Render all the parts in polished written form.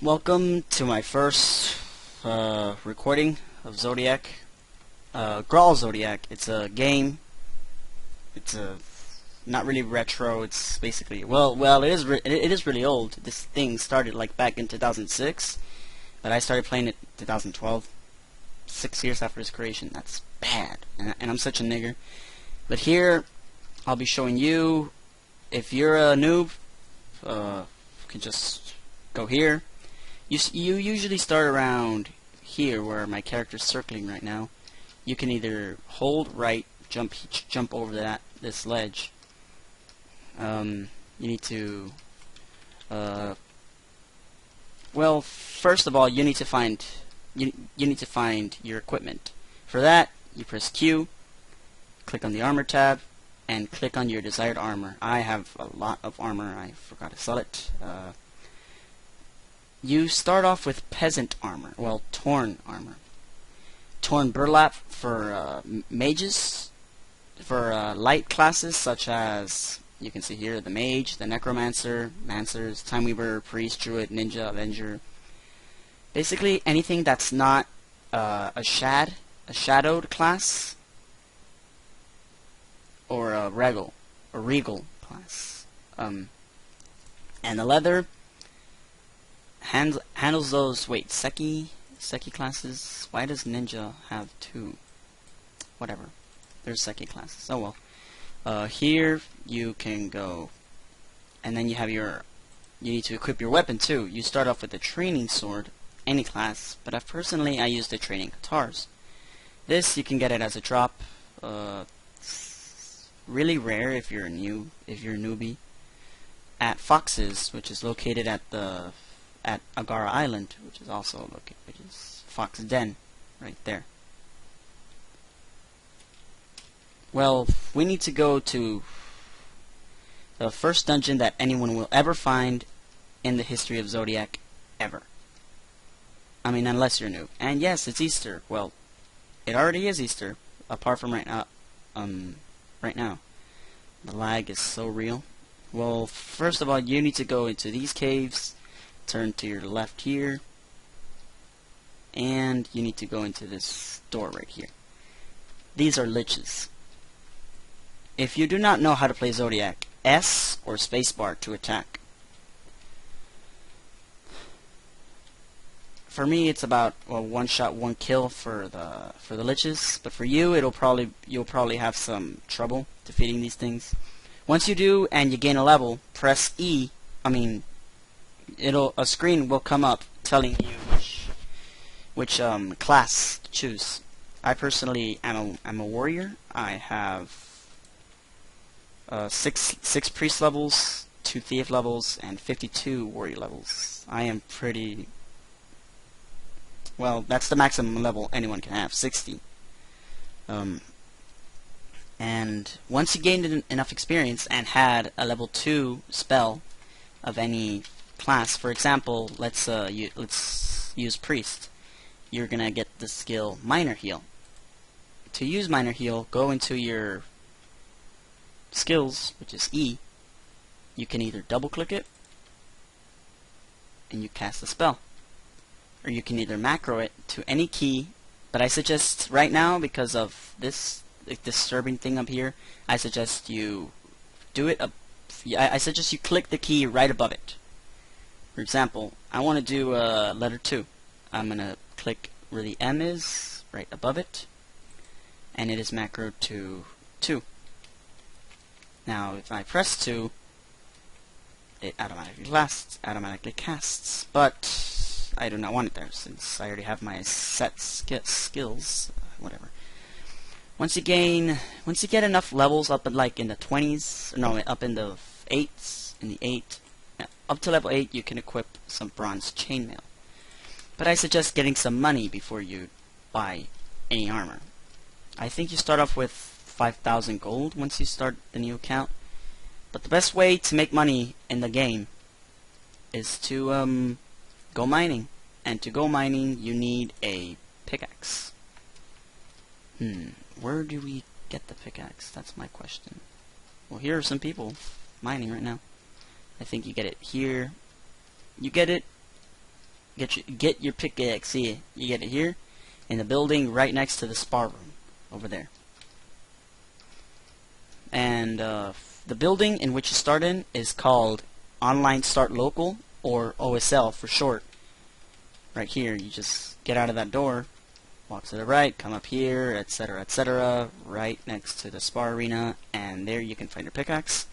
Welcome to my first recording of Zodiac. Grawl Zodiac. It's a game. It's not really retro. It's basically well, it is really old. This thing started like back in 2006, but I started playing it 2012. 6 years after its creation. That's bad, and I'm such a nigger. But here, I'll be showing you. If you're a noob, you can just go here. You usually start around here where my character's circling right now. You can either hold right, jump over this ledge. You need to well, first of all, you need to find your equipment. For that, you press Q, click on the armor tab, and click on your desired armor. I have a lot of armor. I forgot to sell it. You start off with peasant armor, well, torn armor. Torn burlap for mages, for light classes such as, you can see here, the mage, the necromancer, mancers, time weaver, priest, druid, ninja, avenger. Basically anything that's not a shadowed class, or a regal class. And the leather handles those. Wait, Seki classes. Why does ninja have two? Whatever. There's Seki classes. Oh well. Here you can go, and then you have you need to equip your weapon too. You start off with a training sword, any class, but I use the training guitars. This you can get it as a drop. Really rare if you're a newbie. At Fox's, which is located at Agara Island, which is Fox Den, right there. Well, we need to go to the first dungeon that anyone will ever find in the history of Zodiac, ever. I mean, unless you're new. And yes, it's Easter. Well, it already is Easter, apart from right now. Right now, the lag is so real. Well, first of all, you need to go into these caves, turn to your left here, and you need to go into this door right here. These are liches. If you do not know how to play Zodiac, S or spacebar to attack. For me, it's about one shot, one kill for the liches, but for you, you'll probably have some trouble defeating these things. Once you do and you gain a level, press E. A screen will come up telling you which class to choose. I personally am a warrior. I have six priest levels, 2 thief levels, and 52 warrior levels. I am pretty well. That's the maximum level anyone can have, 60. And once you gained enough experience and had a level 2 spell of any class, for example, let's use priest. You're gonna get the skill minor heal. To use minor heal, go into your skills, which is E. You can either double click it and you cast the spell, or you can either macro it to any key, but I suggest right now, because of this disturbing thing up here, I suggest you do it I suggest you click the key right above it. For example, I want to do letter 2. I'm going to click where the M is, right above it, and it is macroed to 2. Now, if I press 2, it automatically casts, but I do not want it there since I already have my set skills, whatever. Once you get enough levels up in the 20s, no, up in the 8s, up to level 8, you can equip some bronze chainmail. But I suggest getting some money before you buy any armor. I think you start off with 5,000 gold once you start the new account. But the best way to make money in the game is to go mining. And to go mining, you need a pickaxe. Where do we get the pickaxe? That's my question. Well, here are some people mining right now. I think you get it here. You get it get your pickaxe. See, you get it here in the building right next to the spar room over there. And the building in which you start in is called Online Start Local, or OSL for short. Right here, you just get out of that door, walk to the right, come up here, etc., etc., right next to the spar arena, and there you can find your pickaxe.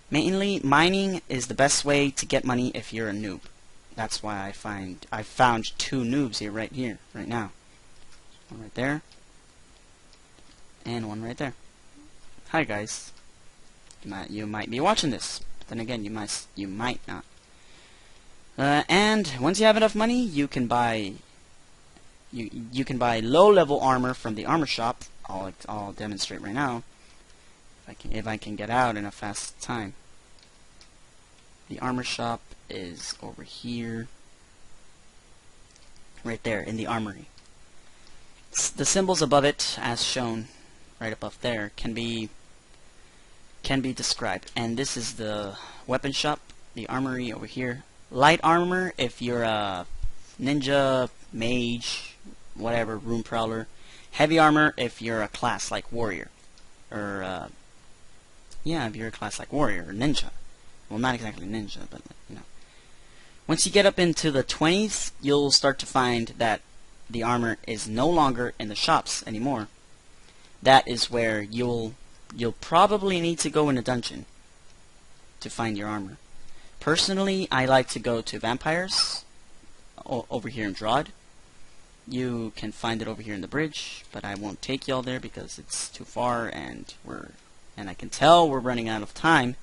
Mainly, mining is the best way to get money if you're a noob. That's why I found 2 noobs here, right now. One right there, and one right there. Hi guys. You might be watching this, but then again, you might not. And once you have enough money, you can buy low-level armor from the armor shop. I'll demonstrate right now, if I can get out in a fast time. The armor shop is over here, right there in the armory. The symbols above it, as shown right above there, can be described. And this is the weapon shop, the armory over here. Light armor if you're a ninja, mage, whatever, room prowler. Heavy armor if you're a class like warrior, or yeah, if you're a class like warrior or ninja. Well, not exactly ninja, but you know. Once you get up into the 20s, you'll start to find that the armor is no longer in the shops anymore. That is where you'll probably need to go in a dungeon to find your armor. Personally, I like to go to vampires over here in Drod. You can find it over here in the bridge, but I won't take y'all there because it's too far, and I can tell we're running out of time.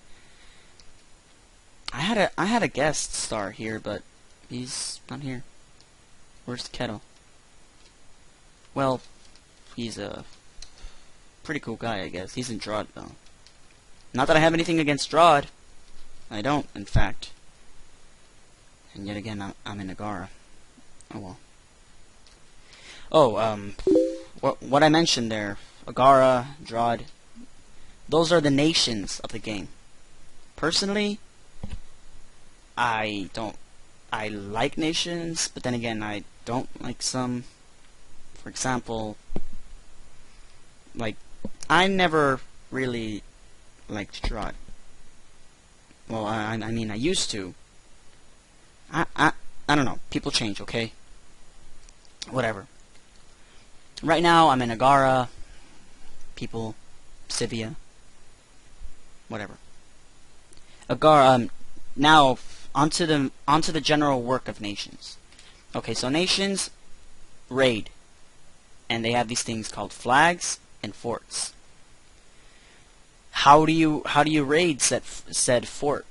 I had a guest star here, but he's not here. Where's the kettle? Well, he's a pretty cool guy, I guess. He's in Drod, though. Not that I have anything against Drod. I don't, in fact. And yet again, I'm in Agara. Oh well. Oh, what I mentioned there, Agara, Drod, those are the nations of the game. Personally, I like nations, but then again, I don't like some. For example, like, I never really liked Drod. Well, I mean, I used to. I don't know. People change, okay? Whatever. Right now, I'm in Agara. People, Sivia. Whatever. Agara. Now, onto the general work of nations. Okay, so nations raid, and they have these things called flags and forts. How do you raid said fort,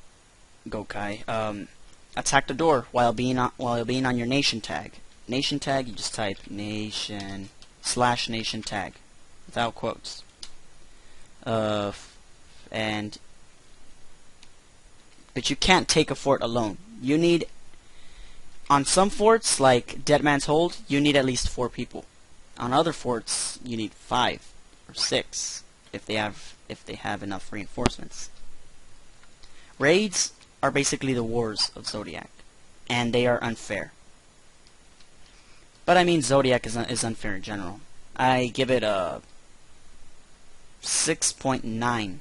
Gokai? Attack the door while being on your nation tag. Nation tag, you just type nation /nation tag without quotes. But you can't take a fort alone. You need, on some forts like Dead Man's Hold, you need at least 4 people. On other forts, you need 5 or 6 if they have enough reinforcements. Raids are basically the wars of Zodiac, and they are unfair. But I mean, Zodiac is unfair in general. I give it a 6.9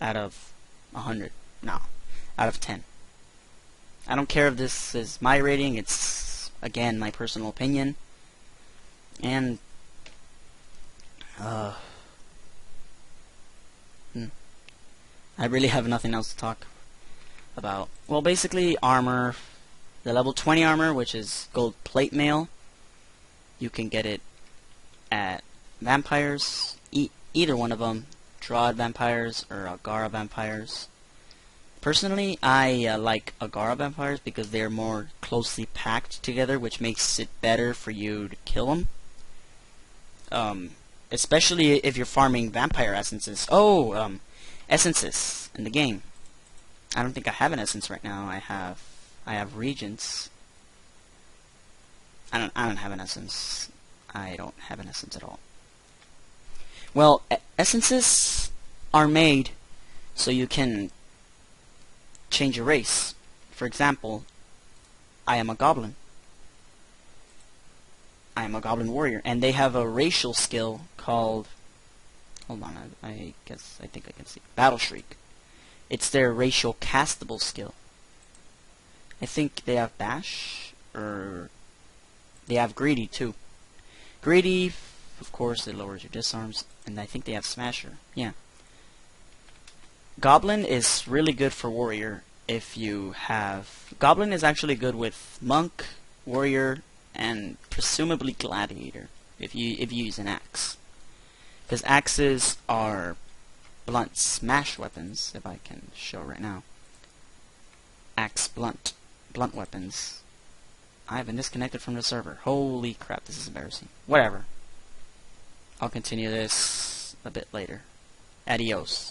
out of 100. No, out of 10. I don't care if this is my rating. It's, again, my personal opinion. And I really have nothing else to talk about. Well, basically, armor. The level 20 armor, which is gold plate mail, you can get it at vampires, either one of them, Drod vampires or Agara vampires. Personally, I like Agara vampires because they are more closely packed together, which makes it better for you to kill them. Especially if you're farming vampire essences. Oh, essences in the game. I don't think I have an essence right now. I have regents. I don't have an essence. I don't have an essence at all. Well, essences are made so you can change your race. For example, I am a goblin. I am a goblin warrior. And they have a racial skill called... Hold on, I think I can see. Battle Shriek. It's their racial castable skill. I think they have Bash, or... They have Greedy, too. Greedy, of course, it lowers your disarms. And I think they have Smasher. Yeah. Goblin is really good for warrior if you have... Goblin is actually good with monk, warrior, and presumably gladiator if you use an axe. Because axes are blunt smash weapons, if I can show right now. Axe blunt weapons. I have been disconnected from the server. Holy crap, this is embarrassing. Whatever. I'll continue this a bit later. Adios.